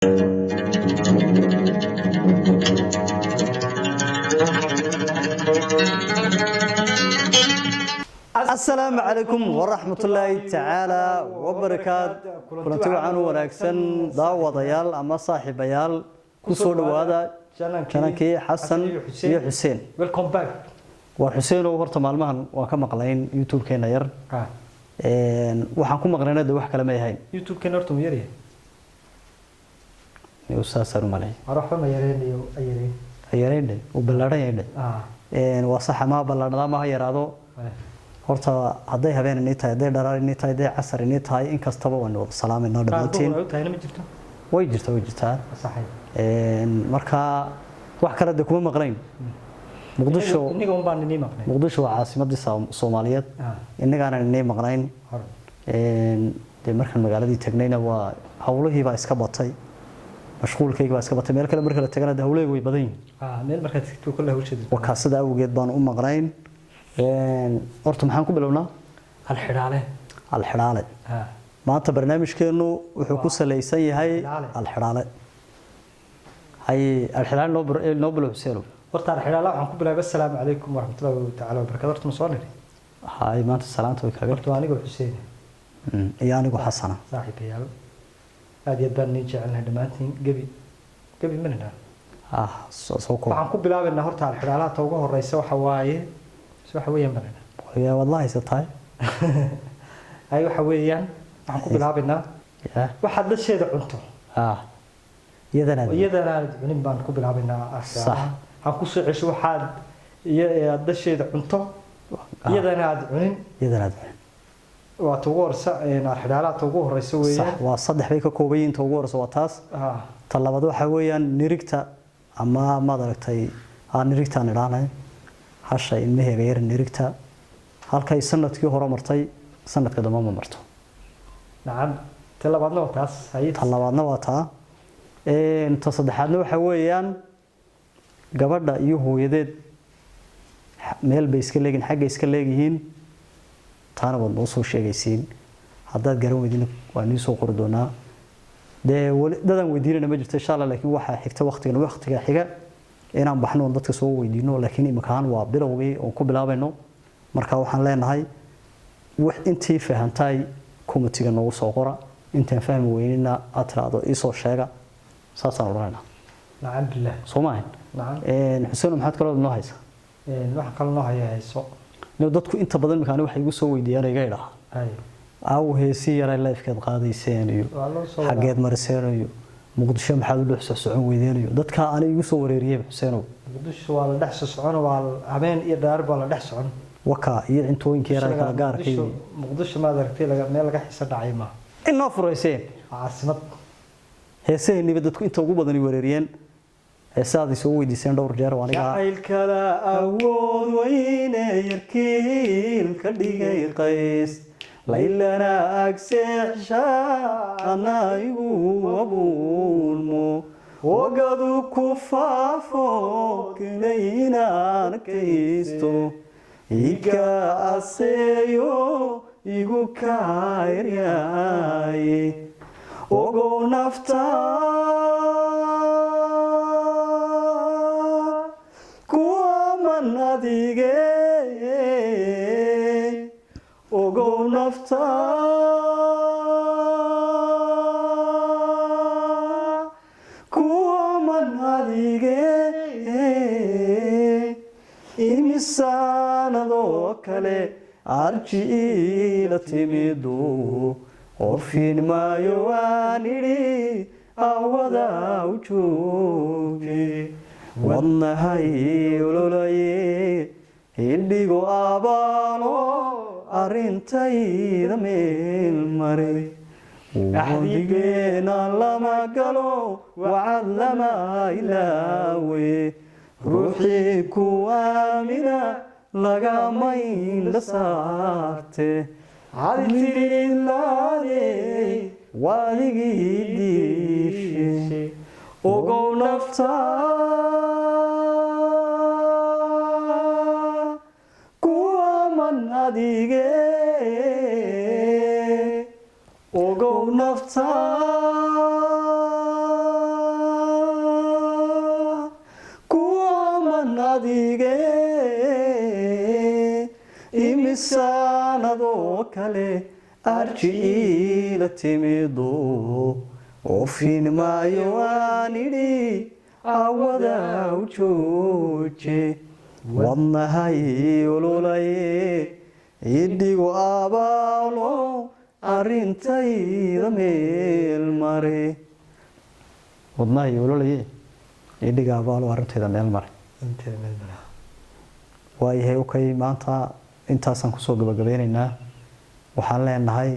السلام عليكم ورحمة الله تعالى وبركاته. كنت وعنو ونكسن داوض يال أما صاحب يال كسر وهذا كنكي حسن يا حسين. Welcome back. وحسين وهرت معلمان وكم قلين يوتيوب كنا ير. وحنكون مقرنا ده وحكي لما يهين. يوتيوب كنا رتم يريه. يوسف سر مالي. أروح ما يرين يو أيرين. أيرين وبلارين. وصح ما بلارنا ما هي رادو. horta haday habeen inay tahay haday dharaar inay tahay haday casar inay tahay in kastaba waan wada salaamayno dhammaantiin way jirtaa marka wax kala de kuma maqlayn muqdisho waa caasimadii Soomaaliyeed inagana inay maqlayn de markaan magaaladii tagnayna waa hawlihii baa iska batay mashquulkayga baa iska batay meel kale marka la tagana hawlahaygu way badan yihiin meel marka tagto kullu hawsheed waa kaasada awgeed baan u maqlayn horta maxaan ku bilownaa alxiraale maanta barnaamijkeenu wuxuu ku saleysan yahay alxiraale hay alxiraale noo bilow Xuseeno horta alxiraale waxaan ku bilaabay assalaamu calaykum waraxmatullaahi ta'ala wabarakaatuh horta ma soo niri hay maanta salaanta way kaaga horta anigu Xuseen iyo anigu Xasana saaxiibayaal aad iyo baan ni jecelnahay dhamaantiin gabi manana soo koob waxaan ku bilaabaynaa horta alxiraalaha ugu horeysa waxa waaye waxa weeyaan banana ya wallahi satay ay waxa weeyaan waxaan ku bilaabaynaa waxa dasheeda cunto iyadana cunin baan ku bilaabaynaa aan ku soo cesho waxaad dasheeda cunto iyadana aad cunin waa ugu horeysa xidhaalaha ugu horeysa weeyaan waa saddex bay ka kooban yihiin ugu horeysa waa taas talabaad waxa weeyaan nirigta ama maaragtay nirigta nidhaanay hasha ilmaheega yar nirigta halkay sanadkii hore martay sanadka dambe ma marto nacam talabaadna waa taas talabaadna waa taa ta saddexaadna waxa weeyaan gabadha iyo hooyadeed meel bay iska leeyihiin xagga iska leeyihiin taana wad noo soo sheegaysiin haddaad garan weydina waa nii soo qori doonaa dee dadan weydiinana ma jirto insha Allah laakiin waxa xigta waqtiga xiga inaan baxno dadka soo weydiino laakiin imakaan waa bilowgii oo ku bilaabayno marka waxaan leenahay wax intii fahantay committee noogu soo qora intaan fahmi weynina atraado isoo sheega saasaan oranayna nacam billah Soomaaliya nacam Xuseen maxaad kala noo haysa waxa kala noo hayso dadku inta badan markaan waxay igu soo weydiiyaan iga ilaa heesi yar live-keed qaadayseen iyo xageed mariseen iyo muqdisho maxaad u dhex socon weydeenayo dadka aan igu soo wareeriyay Xuseeno muqdisho waa la dhex socon waa habeen iyo dhaar baa la dhex socon waka iyo intooyinka yar kala gaarkay muqdisho ma aragtay meel laga xiisa dhacay ma inoo fureyseen caasimad heesayni dadku inta ugu badan wareeriyeen heesaadi soo weydiiseen dhowr jeer waa aniga jacayl kala awood weyne yarkiil ka dhigay qays laylana agseexsha anaygu abulmo wagadu ku faafo kinaynan kaysto iga aseeyo igu kaayay ogo nafta kuwa manadige ogo nafta kuwa manadige imisanado kale arji ila timido orfin maayo aaniri awada ujoge wadnahay ololaye hindhigo abaalo arintayda meel maray ahdigeena lama galo wacad lama ilaawe ruuxii ku aamina lagama indha saarte caditirilaade waadigii diishe ogow nafta kuwa man adige ogow nafta adige imisaanadoo kale arji ila timido oofin maayo aan idhi awada u jooje wadnahay ololaye idhigo abaalo arrintayda meel mare wadnahay ololaye idhigo abaalo arrintayda meel mare waayahay okay maanta intaasaan kusoo gabagabeynaynaa waxaan leenahay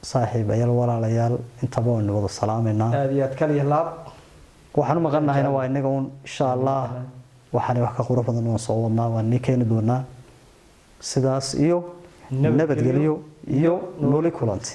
saaxiibayaal walaalayaal intaba waynu wada salaameynaa aad iyo aad kaliya laab waxaan u maqannahayna waa inaga un insha allah waxaan wax ka qurux badan oo soo wadnaa waan nii keeni doonaa sidaas iyo nabadgelyo iyo nooli kulanti